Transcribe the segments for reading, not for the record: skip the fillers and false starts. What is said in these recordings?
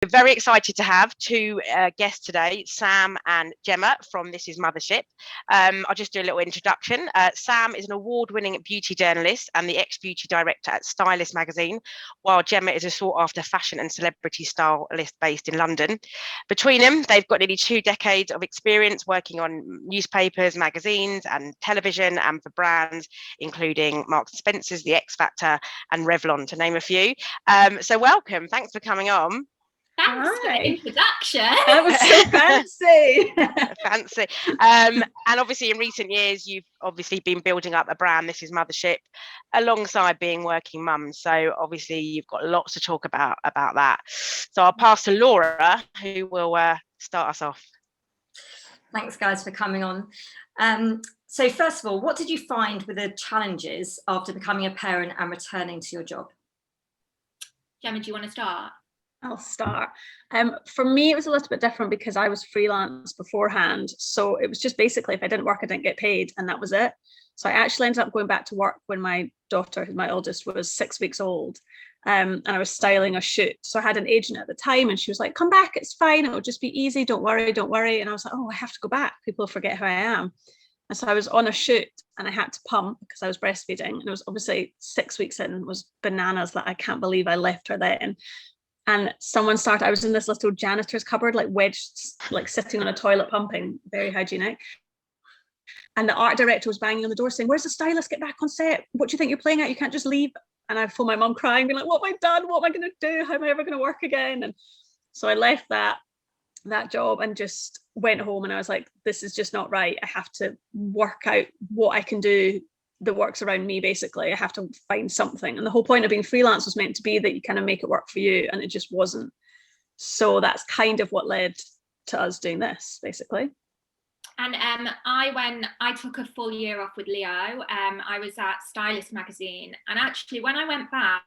We're very excited to have two guests today, Sam and Gemma from This Is Mothership. I'll just do a little introduction. Sam is an award-winning beauty journalist and the ex-beauty director at Stylist magazine, while Gemma is a sought-after fashion and celebrity stylist based in London. Between them, they've got nearly 2 decades of experience working on newspapers, magazines and television, and for brands including Marks & Spencer's, The X Factor and Revlon, to name a few. So welcome. Thanks for coming on. Thanks for the introduction. That was so fancy. Fancy. And obviously in recent years, you've obviously been building up a brand, This Is Mothership, alongside being working mums. So obviously you've got lots to talk about that. So I'll pass to Laura, who will start us off. Thanks, guys, for coming on. So first of all, what did you find were the challenges after becoming a parent and returning to your job? Gemma, do you want to start? I'll start. For me, it was a little bit different because I was freelance beforehand. So it was just basically, if I didn't work, I didn't get paid, and that was it. So I actually ended up going back to work when my daughter, my oldest, was 6 weeks old. And I was styling a shoot. So I had an agent at the time and she was like, come back, it's fine. It'll just be easy. Don't worry, don't worry. And I was like, oh, I have to go back. People forget who I am. And so I was on a shoot and I had to pump because I was breastfeeding. And it was obviously 6 weeks in, was bananas that I can't believe I left her then. And someone started, I was in this little janitor's cupboard, like wedged, like sitting on a toilet pumping, very hygienic. And the art director was banging on the door saying, where's the stylist? Get back on set. What do you think you're playing at? You can't just leave. And I phoned my mum crying, being like, what have I done? What am I going to do? How am I ever going to work again? And so I left that job and just went home, and I was like, this is just not right. I have to work out what I can do that works around me. Basically, I have to find something. And the whole point of being freelance was meant to be that you kind of make it work for you, and it just wasn't. So that's kind of what led to us doing this, basically. And I took a full year off with Leo. I was at Stylist magazine, and actually when I went back,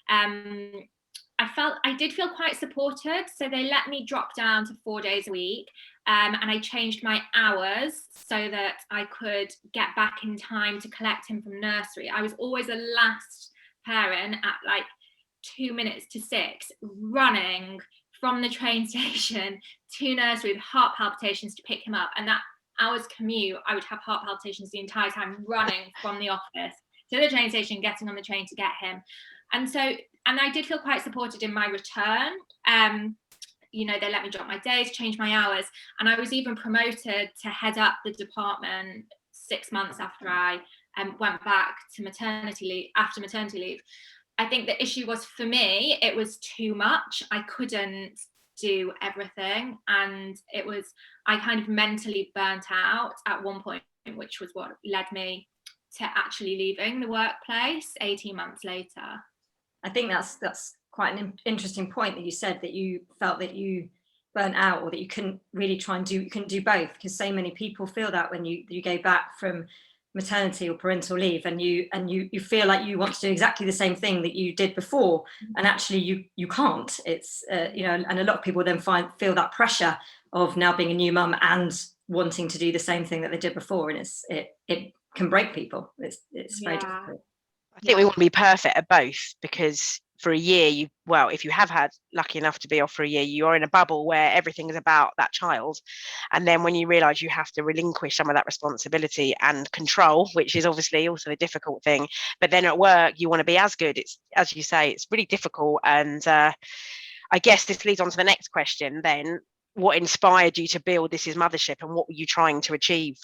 I did feel quite supported. So they let me drop down to 4 days a week. And I changed my hours so that I could get back in time to collect him from nursery. I was always the last parent at like 2 minutes to 6, running from the train station to nursery with heart palpitations to pick him up. And that hour's commute, I would have heart palpitations the entire time, running from the office to the train station, getting on the train to get him. And I did feel quite supported in my return. They let me drop my days, change my hours. And I was even promoted to head up the department 6 months after I went back to maternity leave. I think the issue was, for me, it was too much. I couldn't do everything. And I kind of mentally burnt out at one point, which was what led me to actually leaving the workplace 18 months later. I think that's quite an interesting point that you said, that you felt that you burnt out, or that you couldn't really you couldn't do both, because so many people feel that when you go back from maternity or parental leave, and you feel like you want to do exactly the same thing that you did before, and actually you can't. It's and a lot of people then feel that pressure of now being a new mum and wanting to do the same thing that they did before, and it can break people. It's very difficult. I think we want to be perfect at both, because for a year, if you have had lucky enough to be off for a year, you are in a bubble where everything is about that child. And then when you realise you have to relinquish some of that responsibility and control, which is obviously also a difficult thing, but then at work, you want to be as good. It's, as you say, it's really difficult. And I guess this leads on to the next question then. What inspired you to build This Is Mothership, and what were you trying to achieve?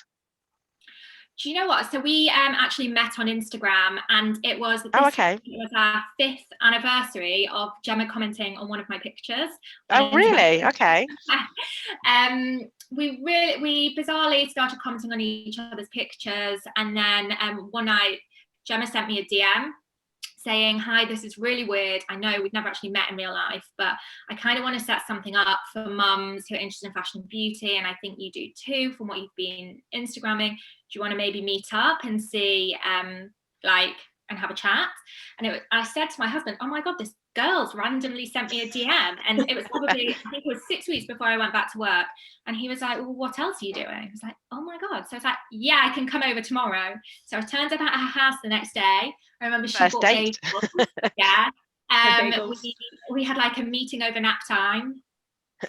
Do you know what? So we actually met on Instagram, and it was It was our 5th anniversary of Gemma commenting on one of my pictures. Oh, really? Okay. We bizarrely started commenting on each other's pictures, and then one night Gemma sent me a DM saying, hi, this is really weird. I know we've never actually met in real life, but I kind of want to set something up for mums who are interested in fashion and beauty, and I think you do too, from what you've been Instagramming. Do you want to maybe meet up and see, and have a chat? And I said to my husband, oh my God, this girl's randomly sent me a DM. And it was probably, I think it was 6 weeks before I went back to work. And he was like, well, what else are you doing? I was like, oh my God. So I was like, yeah, I can come over tomorrow. So I turned up at her house the next day. I remember she First bought date. bagels. Yeah. We had like a meeting over nap time.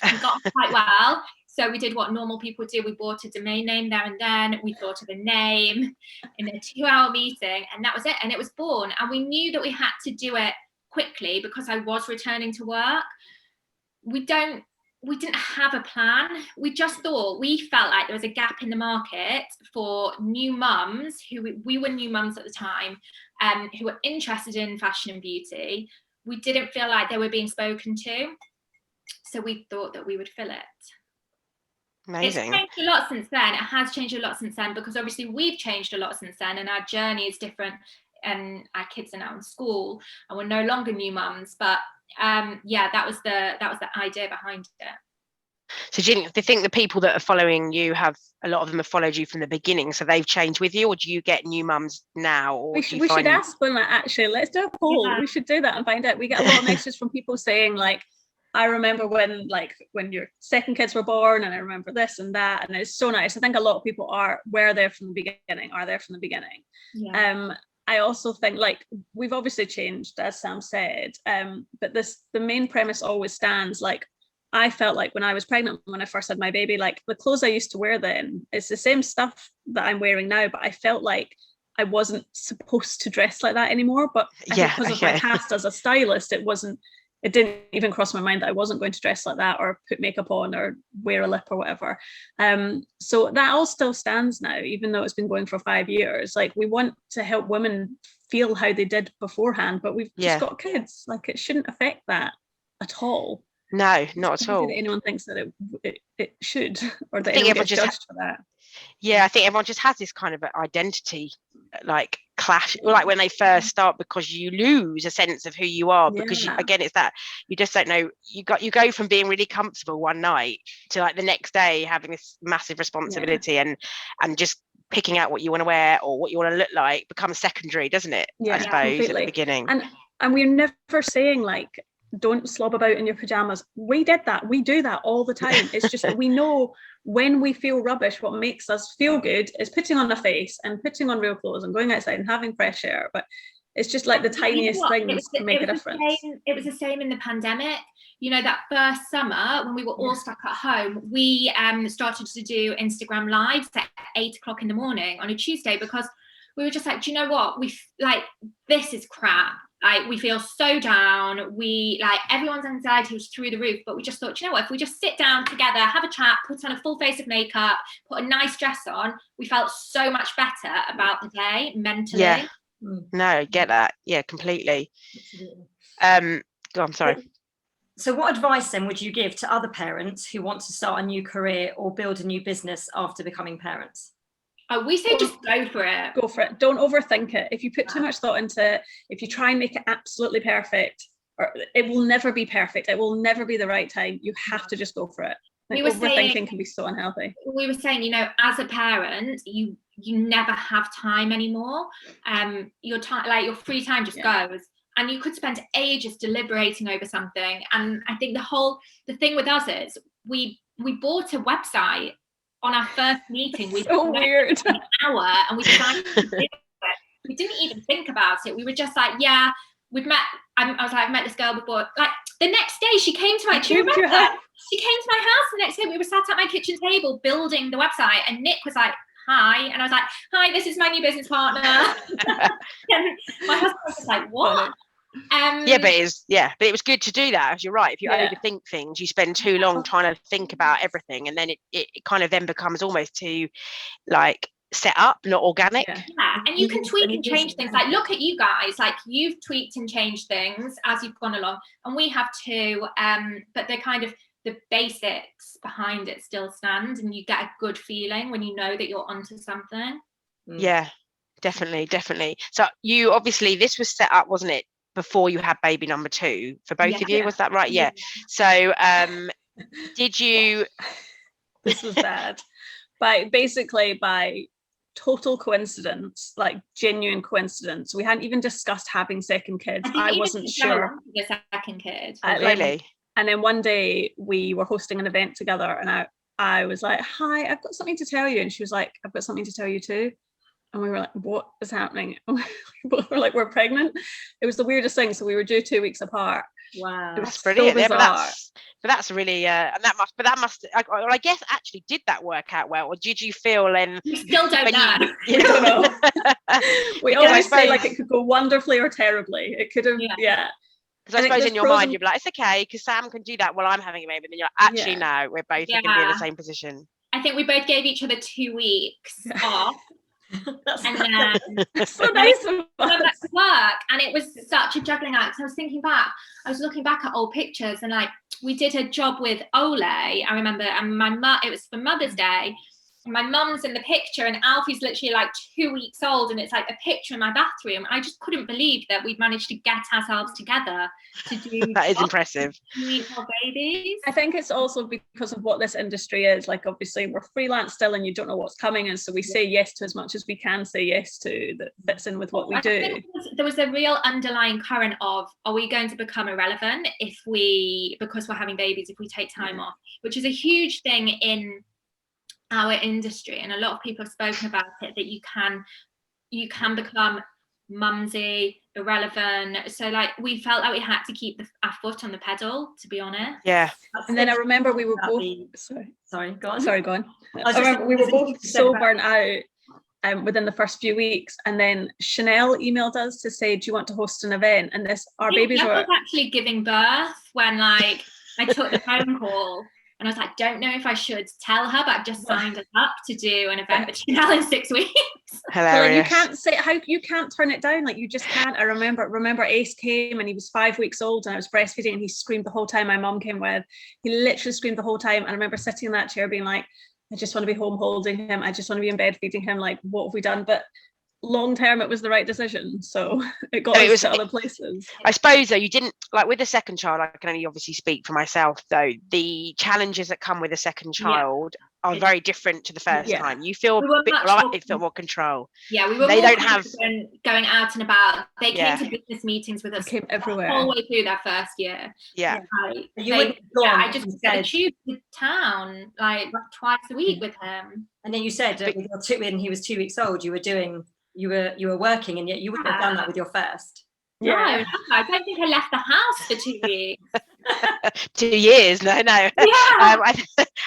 We got on quite well. So we did what normal people do. We bought a domain name there and then. We thought of a name in a 2-hour meeting, and that was it. And it was born. And we knew that we had to do it quickly because I was returning to work. We didn't have a plan. We just thought, we felt like there was a gap in the market for new mums we were new mums at the time, who were interested in fashion and beauty. We didn't feel like they were being spoken to. So we thought that we would fill it. Amazing. It's changed a lot since then. It has changed a lot since then, because obviously we've changed a lot since then, and our journey is different, and our kids are now in school and we're no longer new mums. But that was the idea behind it. So do you think the people that are following you a lot of them have followed you from the beginning, so they've changed with you, or do you get new mums now? Or we should ask them that, actually. Let's do a poll. We should do that and find out. We get a lot of messages from people saying, like, I remember when your second kids were born, and I remember this and that, and it's so nice. I think a lot of people are there from the beginning. Yeah. I also think, like, we've obviously changed, as Sam said, but the main premise always stands. Like, I felt like when I was pregnant, when I first had my baby, like, the clothes I used to wear then, it's the same stuff that I'm wearing now, but I felt like I wasn't supposed to dress like that anymore. But because of my past as a stylist, it didn't even cross my mind that I wasn't going to dress like that or put makeup on or wear a lip or whatever. So that all still stands now, even though it's been going for 5 years. Like, we want to help women feel how they did beforehand, but we've just got kids. Like, it shouldn't affect that at all. No, not at all. That anyone thinks that it should, or that anyone gets judged for that. Yeah, I think everyone just has this kind of identity, like, clash, like when they first start, because you lose a sense of who you are, because it's that you just don't know. You go from being really comfortable one night to, like, the next day having this massive responsibility, and just picking out what you want to wear or what you want to look like becomes secondary, doesn't it? I suppose completely. At the beginning. And we're never saying, like, don't slob about in your pajamas. We did that. We do that all the time. It's just that we know when we feel rubbish, what makes us feel good is putting on a face and putting on real clothes and going outside and having fresh air. But it's just like the tiniest things can make a difference. It was the same in the pandemic. You know, that first summer when we were all stuck at home, we started to do Instagram lives at 8:00 in the morning on a Tuesday, because we were just like, do you know what? This is crap. Like, we feel so down. Everyone's anxiety was through the roof, but we just thought, do you know what? If we just sit down together, have a chat, put on a full face of makeup, put a nice dress on, we felt so much better about the day mentally. Yeah. No, I get that. Yeah, completely. I'm sorry. So what advice then would you give to other parents who want to start a new career or build a new business after becoming parents? We say just go for it. Go for it. Don't overthink it. If you put too much thought into it, if you try and make it absolutely perfect, it will never be perfect. It will never be the right time. You have to just go for it. Overthinking can be so unhealthy. We were saying, you know, as a parent, you never have time anymore. Your time, like, your free time just goes. And you could spend ages deliberating over something. And I think the thing with us is we bought a website on our first meeting. We so weird. An hour, and we decided to do it. We didn't even think about it. We were just like, yeah, we've met. I was like, I've met this girl before. Like, the next day, she came to my house. She came to my house the next day. We were sat at my kitchen table building the website, and Nick was like, hi, and I was like, hi, this is my new business partner. And my husband was just like, what? But it was good to do that, as you're right. If you overthink things, you spend too long trying to think about everything, and then it kind of then becomes almost too, like, set up, not organic. And you can tweak and change things. Like, look at you guys, like, you've tweaked and changed things as you've gone along, and we have too, but they're kind of, the basics behind it still stand, and you get a good feeling when you know that you're onto something. Yeah, definitely. So you, obviously, this was set up, wasn't it, before you had baby number 2 for both of you? Was that right? Yeah. So did you this was bad, by total coincidence, like genuine coincidence, we hadn't even discussed having second kids. I wasn't sure. The second kid. Really? And then one day we were hosting an event together, and I was like, hi, I've got something to tell you. And she was like, I've got something to tell you too. And we were like, what is happening? We're like, we're pregnant. It was the weirdest thing. So we were due 2 weeks apart. Wow. It was That's brilliant. so Yeah, bizarre. but that's really and that must I guess actually did that work out well, or did you feel then We still don't know. We don't know. We Because I always say like suppose- it could go wonderfully or terribly. It could have, yeah. Because I think suppose there's in your pros mind and- you'd be like, it's okay because Sam can do that while I'm having a baby. And then you're like, actually no, we're both going to be in the same position. I think we both gave each other 2 weeks off. That's And then It's so nice of went back us. to work, and it was such a juggling act. I was thinking back, I was looking back at old pictures, and like we did a job with Ole, I remember, and my mum, it was for Mother's Day. My mum's in the picture, and Alfie's literally like 2 weeks old, and it's like a picture in my bathroom. I just couldn't believe that we'd managed to get ourselves together to do That is impressive. our babies. I think it's also because of what this industry is. Like, obviously, we're freelance still, and you don't know what's coming, and so we say yes to as much as we can say yes to that fits in with what we I do. think there was a real underlying current of, are we going to become irrelevant because we're having babies, if we take time off, which is a huge thing in our industry, and a lot of people have spoken about it, that you can become mumsy, irrelevant. So like we felt like we had to keep our foot on the pedal, to be honest. Yeah. And then I remember we were both sorry, go on. sorry, go on. I was I just remember we were thinking both you said so about- burnt out within the first few weeks, and then Chanel emailed us to say, do you want to host an event? And our babies I were was actually giving birth when like I took the phone call, and I was like, don't know if I should tell her, but I've just signed us up to do an event with Chanel in 6 weeks. Hilarious. Like, you can't say you can't turn it down. Like, you just can't. I remember Ace came, and he was 5 weeks old, and I was breastfeeding, and he screamed the whole time. My mum came with. He literally screamed the whole time. And I remember sitting in that chair being like, I just want to be home holding him. I just want to be in bed feeding him. Like, what have we done? But long term, it was the right decision. So it got us to other places. I suppose though, you didn't, like with the second child, I can only obviously speak for myself though, the challenges that come with a second child are very different to the first time. You feel a bit like it felt more control. Yeah, we were they more don't have going out and about. They came to business meetings with us came everywhere all the way through their first year. I just get a tube to town like twice a week with him. And then you said when he was 2 weeks old, you were working, and yet you wouldn't have done that with your first. No, I don't think I left the house for 2 weeks. 2 years, no. Yeah.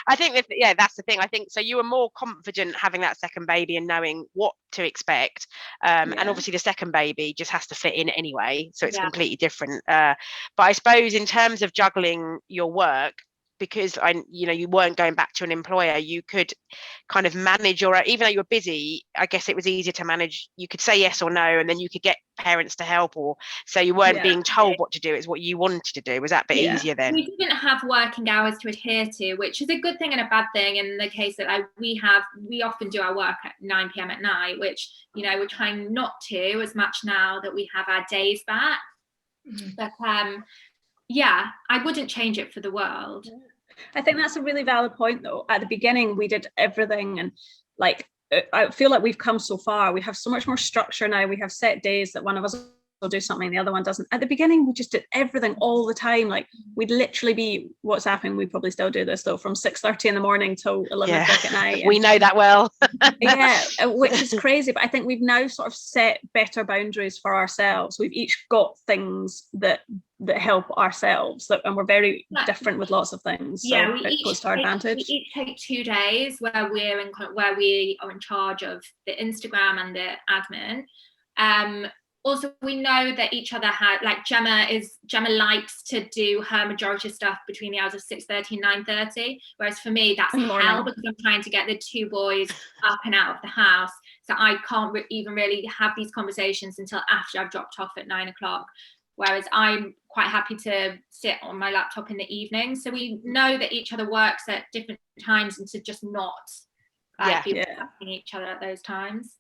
I think that's the thing. I think so. You were more confident having that second baby and knowing what to expect, and obviously the second baby just has to fit in anyway, so it's completely different. But I suppose in terms of juggling your work, because you weren't going back to an employer, you could kind of manage even though you were busy, I guess it was easier to manage. You could say yes or no, and then you could get parents to help, or so you weren't being told what to do. It's what you wanted to do. Was that a bit easier then? We didn't have working hours to adhere to, which is a good thing and a bad thing in the case that we often do our work at 9 p.m. at night, which we're trying not to as much now that we have our days back. But I wouldn't change it for the world. I think that's a really valid point though. At the beginning we did everything, and like I feel like we've come so far. We have so much more structure now. We have set days that one of us will do something, the other one doesn't. At the beginning we just did everything all the time. Like, we'd literally be WhatsApping, we probably still do this though, from 6:30 in the morning till 11 o'clock at night. We know that well. Which is crazy, but I think we've now sort of set better boundaries for ourselves. We've each got things that help ourselves, and we're very different with lots of things, so it goes to our advantage. We each take 2 days where we are in charge of the Instagram and the admin. Also, we know that each other like Gemma likes to do her majority of stuff between the hours of 6:30 and 9:30, whereas for me that's hell, because I'm trying to get the 2 boys up and out of the house, so I can't even really have these conversations until after I've dropped off at 9 o'clock. Whereas I'm quite happy to sit on my laptop in the evening. So we know that each other works at different times, and to just not be affecting each other at those times.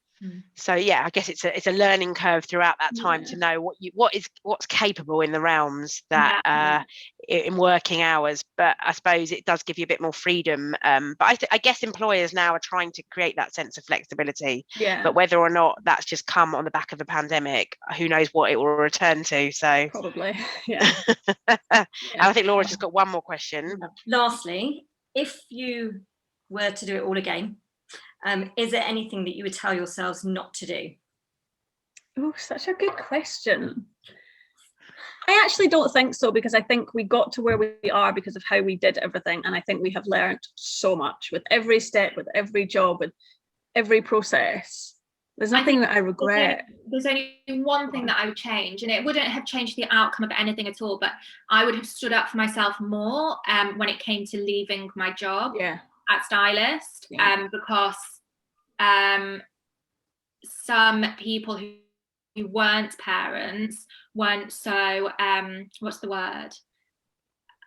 So I guess it's a learning curve throughout that time to know what's capable in the realms that in working hours. But I suppose it does give you a bit more freedom. But I guess employers now are trying to create that sense of flexibility. But whether or not that's just come on the back of the pandemic, who knows what it will return to. So probably, I think Laura's just got one more question. Lastly, if you were to do it all again, Is there anything that you would tell yourselves not to do? Oh, such a good question. I actually don't think so, because I think we got to where we are because of how we did everything. And I think we have learned so much with every step, with every job, with every process. There's nothing that I regret. There's only one thing that I would change, and it wouldn't have changed the outcome of anything at all, but I would have stood up for myself more when it came to leaving my job at Stylist, because some people who weren't parents weren't so what's the word,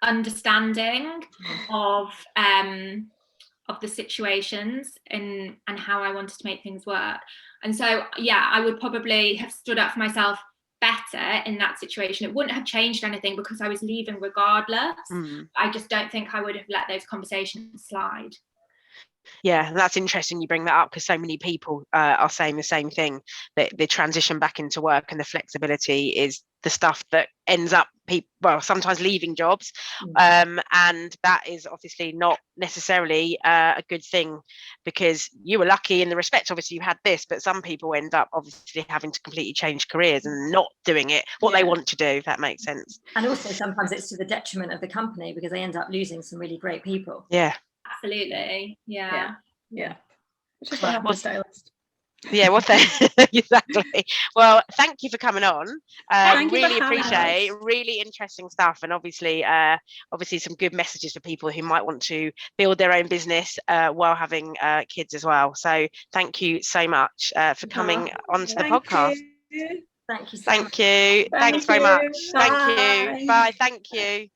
understanding of the situations and how I wanted to make things work. And so I would probably have stood up for myself better in that situation. It wouldn't have changed anything because I was leaving regardless. I just don't think I would have let those conversations slide. Yeah, that's interesting you bring that up, because so many people are saying the same thing, that the transition back into work and the flexibility is the stuff that ends up sometimes leaving jobs, and that is obviously not necessarily a good thing, because you were lucky in the respect, obviously you had this, but some people end up obviously having to completely change careers and not doing it what they want to do, if that makes sense. And also sometimes it's to the detriment of the company, because they end up losing some really great people. Absolutely. Yeah. Which is what happened with Stylist. Exactly. Well, thank you for coming on. Really appreciate it. Really interesting stuff, and obviously some good messages for people who might want to build their own business while having kids as well. So thank you so much for coming onto the podcast. Thank you. Thank you. Thanks very much. Bye. Thank you. Bye. Thank you.